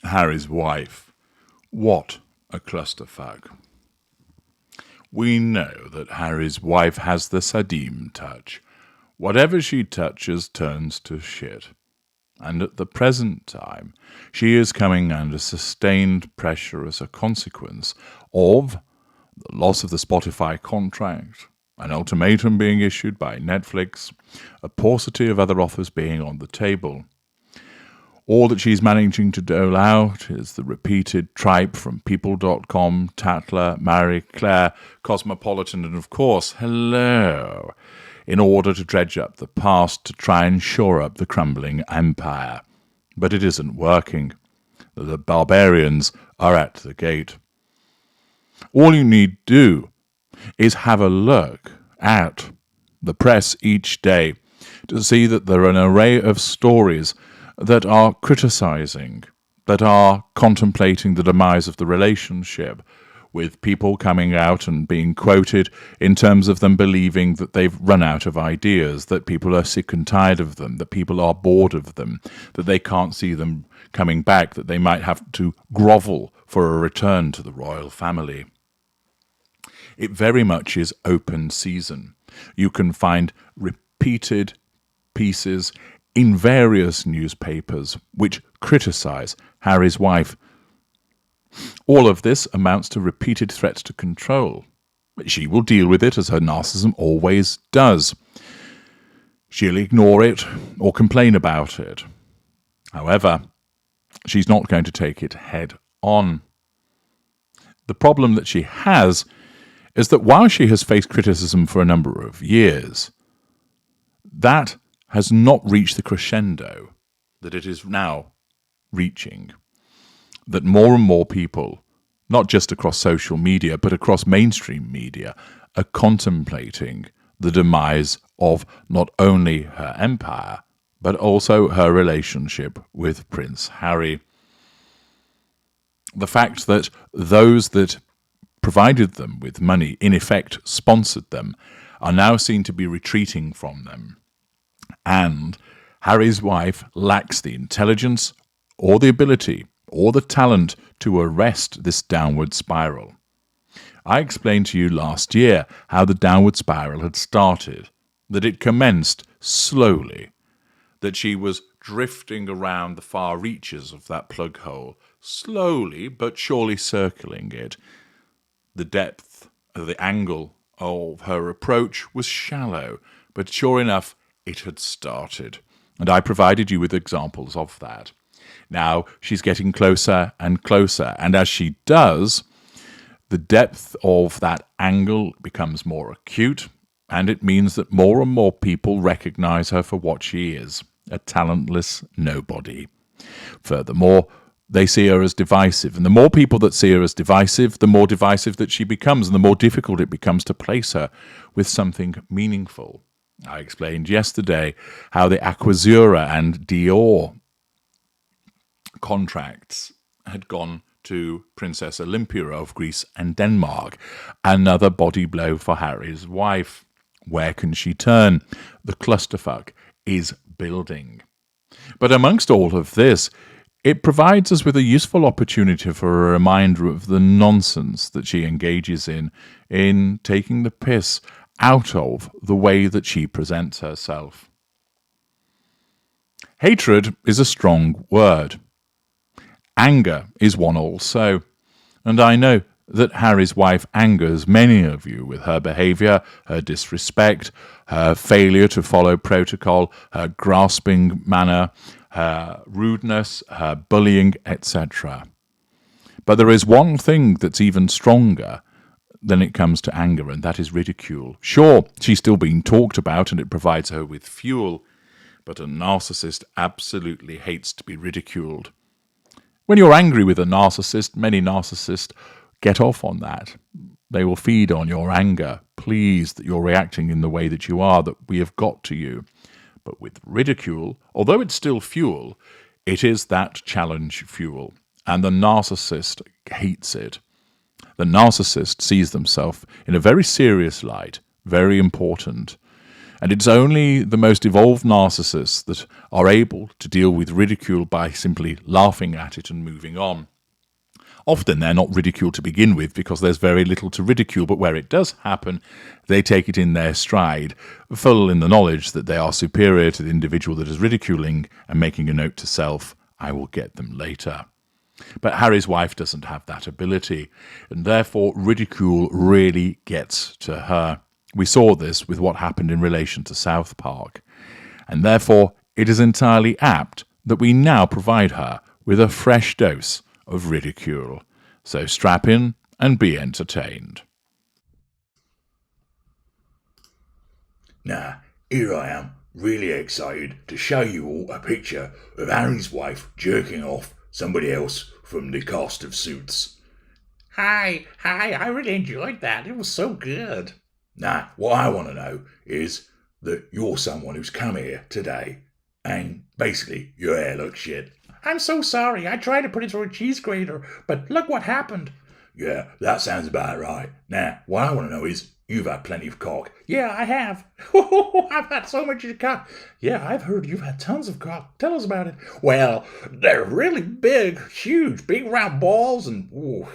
Harry's wife. What a clusterfuck. We know that Harry's wife has the Sadim touch. Whatever she touches turns to shit. And at the present time, she is coming under sustained pressure as a consequence of the loss of the Spotify contract, an ultimatum being issued by Netflix, a paucity of other offers being on the table. All that she's managing to dole out is the repeated tripe from People.com, Tatler, Marie Claire, Cosmopolitan, and of course, Hello, in order to dredge up the past to try and shore up the crumbling empire. But it isn't working. The barbarians are at the gate. All you need do is have a look at the press each day to see that there are an array of stories that are criticizing, that are contemplating the demise of the relationship, with people coming out and being quoted in terms of them believing that they've run out of ideas, that people are sick and tired of them, that people are bored of them, that they can't see them coming back, that they might have to grovel for a return to the royal family. It very much is open season. You can find repeated pieces in various newspapers which criticize Harry's wife. All of this amounts to repeated threats to control. She will deal with it as her narcissism always does. She'll ignore it or complain about it. However, she's not going to take it head on. The problem that she has is that while she has faced criticism for a number of years, that has not reached the crescendo that it is now reaching. That more and more people, not just across social media, but across mainstream media, are contemplating the demise of not only her empire, but also her relationship with Prince Harry. The fact that those that provided them with money, in effect sponsored them, are now seen to be retreating from them. And Harry's wife lacks the intelligence or the ability or the talent to arrest this downward spiral. I explained to you last year how the downward spiral had started, that it commenced slowly, that she was drifting around the far reaches of that plug hole, slowly but surely circling it. The depth of the angle of her approach was shallow, but sure enough, it had started, and I provided you with examples of that. Now she's getting closer and closer, and as she does, the depth of that angle becomes more acute, and it means that more and more people recognize her for what she is, a talentless nobody. Furthermore, they see her as divisive, and the more people that see her as divisive, the more divisive that she becomes, and the more difficult it becomes to place her with something meaningful. I explained yesterday how the Aquazura and Dior contracts had gone to Princess Olympia of Greece and Denmark. Another body blow for Harry's wife. Where can she turn? The clusterfuck is building. But amongst all of this, it provides us with a useful opportunity for a reminder of the nonsense that she engages in taking the piss out of the way that she presents herself. Hatred is a strong word. Anger is one also, and I know that Harry's wife angers many of you with her behaviour, her disrespect, her failure to follow protocol, her grasping manner, her rudeness, her bullying, etc. But there is one thing that's even stronger than it comes to anger, and that is ridicule. Sure, she's still being talked about and it provides her with fuel, but a narcissist absolutely hates to be ridiculed. When you're angry with a narcissist, many narcissists get off on that. They will feed on your anger, pleased that you're reacting in the way that you are, that we have got to you. But with ridicule, although it's still fuel, it is that challenge fuel, and the narcissist hates it. The narcissist sees themselves in a very serious light, very important, And it's only the most evolved narcissists that are able to deal with ridicule by simply laughing at it and moving on. Often they're not ridiculed to begin with because there's very little to ridicule, but where it does happen, they take it in their stride, full in the knowledge that they are superior to the individual that is ridiculing and making a note to self, I will get them later. But Harry's wife doesn't have that ability, and therefore ridicule really gets to her. We saw this with what happened in relation to South Park, and therefore it is entirely apt that we now provide her with a fresh dose of ridicule. So strap in and be entertained. Now, here I am, really excited to show you all a picture of Harry's wife jerking off somebody else from the cast of Suits. Hi, I really enjoyed that. It was so good. Now, what I want to know is that you're someone who's come here today and basically your hair looks shit. I'm so sorry. I tried to put it through a cheese grater, but look what happened. Yeah, that sounds about right. Now, what I want to know is, you've had plenty of cock. Yeah, I have. I've had so much cock. Yeah, I've heard you've had tons of cock. Tell us about it. Well, they're really big, huge, big round balls, and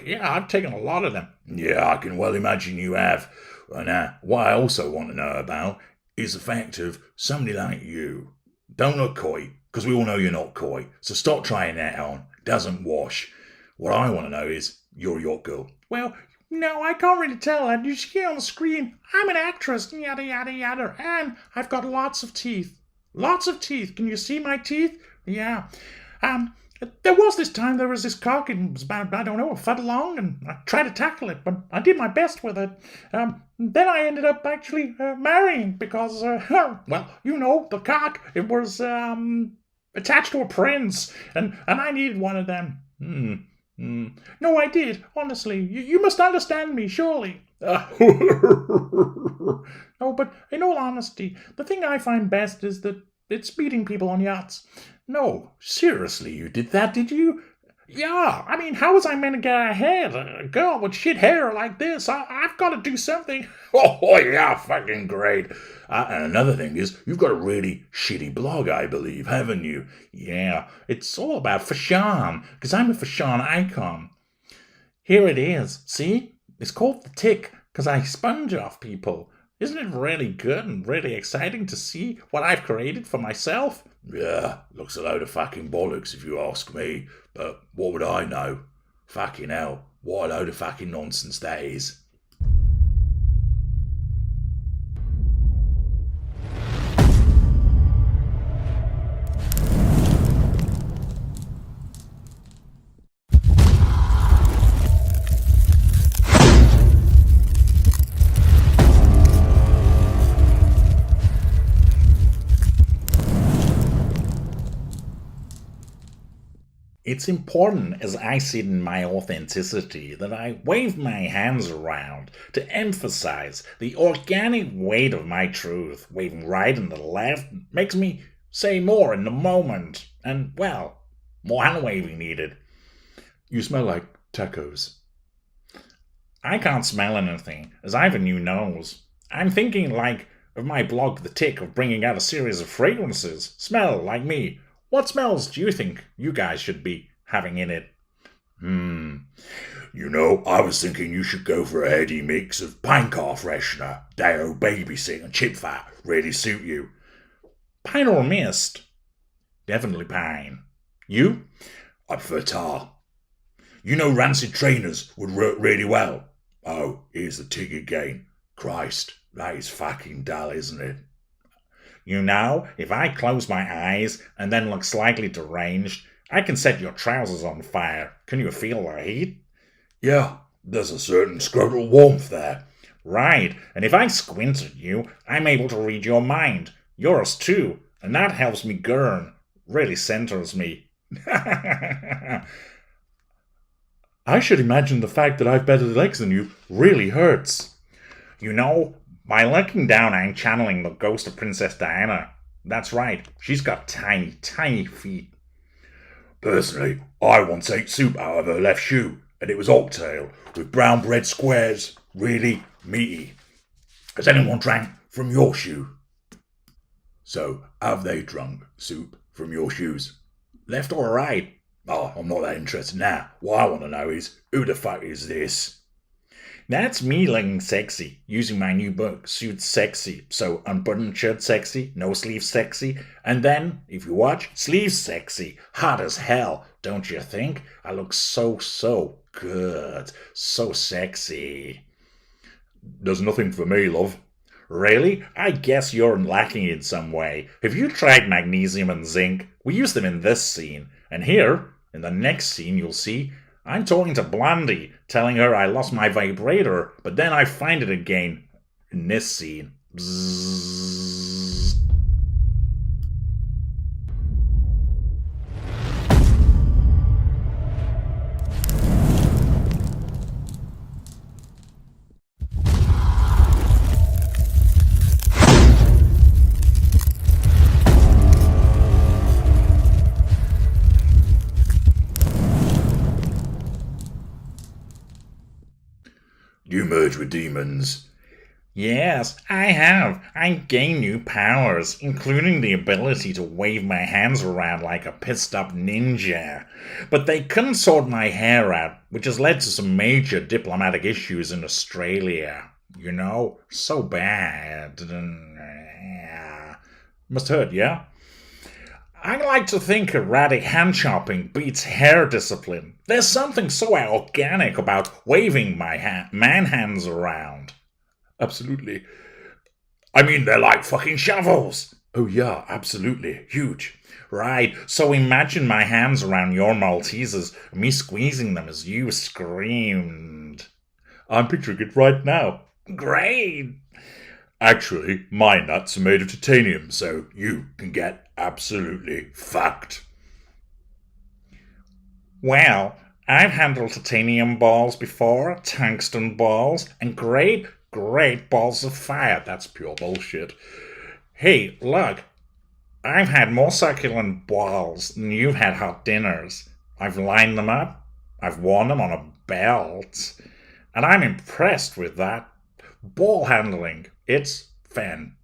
yeah, I've taken a lot of them. Yeah, I can well imagine you have. Now, what I also want to know about is the fact of somebody like you. Don't look coy, because we all know you're not coy, so stop trying that on. It doesn't wash. What I want to know is, you're a yacht girl. Well, no, I can't really tell. And you see on the screen, I'm an actress, yada, yada, yada. And I've got lots of teeth. Lots of teeth. Can you see my teeth? Yeah. There was this cock, it was about, I don't know, a foot long, and I tried to tackle it, but I did my best with it. Then I ended up actually marrying because, well, you know, the cock, it was attached to a prince, and I needed one of them. No, I did, honestly. You must understand me, surely. No, but in all honesty, the thing I find best is that it's meeting people on yachts. No, seriously, you did that, did you? Yeah, I mean, how was I meant to get ahead? A girl with shit hair like this, I've got to do something. Oh, yeah, fucking great. And another thing is, you've got a really shitty blog, I believe, haven't you? Yeah, it's all about fashion, because I'm a fashion icon. Here it is, see? It's called The Tick, because I sponge off people. Isn't it really good and really exciting to see what I've created for myself? Yeah, looks a load of fucking bollocks if you ask me, but what would I know? Fucking hell, what a load of fucking nonsense that is. It's important, as I see it in my authenticity, that I wave my hands around to emphasize the organic weight of my truth. Waving right and the left makes me say more in the moment. And, well, more hand waving needed. You smell like tacos. I can't smell anything, as I have a new nose. I'm thinking, like, of my blog, The Tick, of bringing out a series of fragrances. Smell like me. What smells do you think you guys should be having in it? You know, I was thinking you should go for a heady mix of pine car freshener, Deo babysitting and chip fat. Really suit you. Pine or mist? Definitely pine. You? I prefer tar. You know rancid trainers would work really well. Oh, here's the Tig again. Christ, that is fucking dull, isn't it? You know, if I close my eyes and then look slightly deranged, I can set your trousers on fire. Can you feel the heat? Yeah, there's a certain scrotal warmth there. Right, and if I squint at you, I'm able to read your mind. Yours too, and that helps me gurn. Really centers me. I should imagine the fact that I've better legs than you really hurts. You know, by looking down, I'm channeling the ghost of Princess Diana. That's right, she's got tiny, tiny feet. Personally, I once ate soup out of her left shoe, and it was oxtail with brown bread squares, really meaty. Has anyone drank from your shoe? So, have they drunk soup from your shoes? Left or right? Oh, I'm not that interested now. What I want to know is, who the fuck is this? That's me looking sexy, using my new book, Suit Sexy. So, unbuttoned shirt sexy, no sleeves sexy, and then, if you watch, sleeves sexy. Hot as hell, don't you think? I look so good, so sexy. There's nothing for me, love. Really? I guess you're lacking in some way. Have you tried magnesium and zinc? We use them in this scene. And here, in the next scene, you'll see, I'm talking to Blondie, telling her I lost my vibrator, but then I find it again. In this scene. Bzzz. You merge with demons. Yes, I have. I gain new powers, including the ability to wave my hands around like a pissed up ninja. But they couldn't sort my hair out, which has led to some major diplomatic issues in Australia. You know, so bad. Must hurt, yeah? I like to think erratic hand chopping beats hair discipline. There's something so organic about waving my man hands around. Absolutely. I mean, they're like fucking shovels. Oh yeah, absolutely. Huge. Right, so imagine my hands around your Maltesers, me squeezing them as you screamed. I'm picturing it right now. Great. Actually, my nuts are made of titanium, so you can get absolutely fucked. Well, I've handled titanium balls before, tungsten balls, and great balls of fire. That's pure bullshit. Hey, look, I've had more succulent balls than you've had hot dinners. I've lined them up, I've worn them on a belt, and I'm impressed with that ball handling. It's fantastic.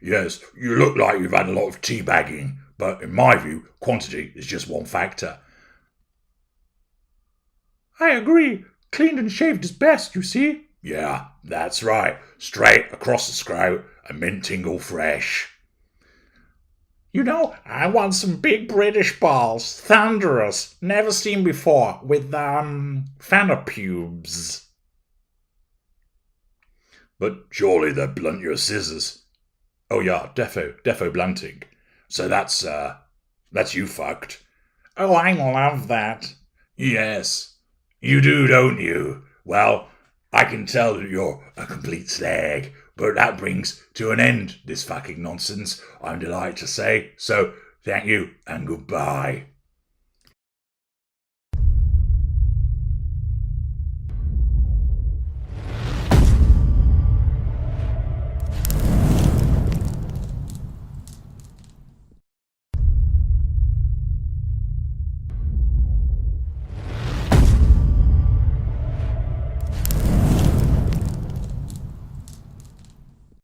Yes, you look like you've had a lot of teabagging, but in my view, quantity is just one factor. I agree. Cleaned and shaved is best, you see. Yeah, that's right. Straight across the scrout and mint tingle fresh. You know, I want some big British balls, thunderous, never seen before, with, fanner pubes. But surely they'd blunt your scissors. Oh yeah, defo blunting. So that's you fucked. Oh, I love that. Yes, you do, don't you? Well, I can tell that you're a complete slag, but that brings to an end this fucking nonsense, I'm delighted to say. So, thank you and goodbye.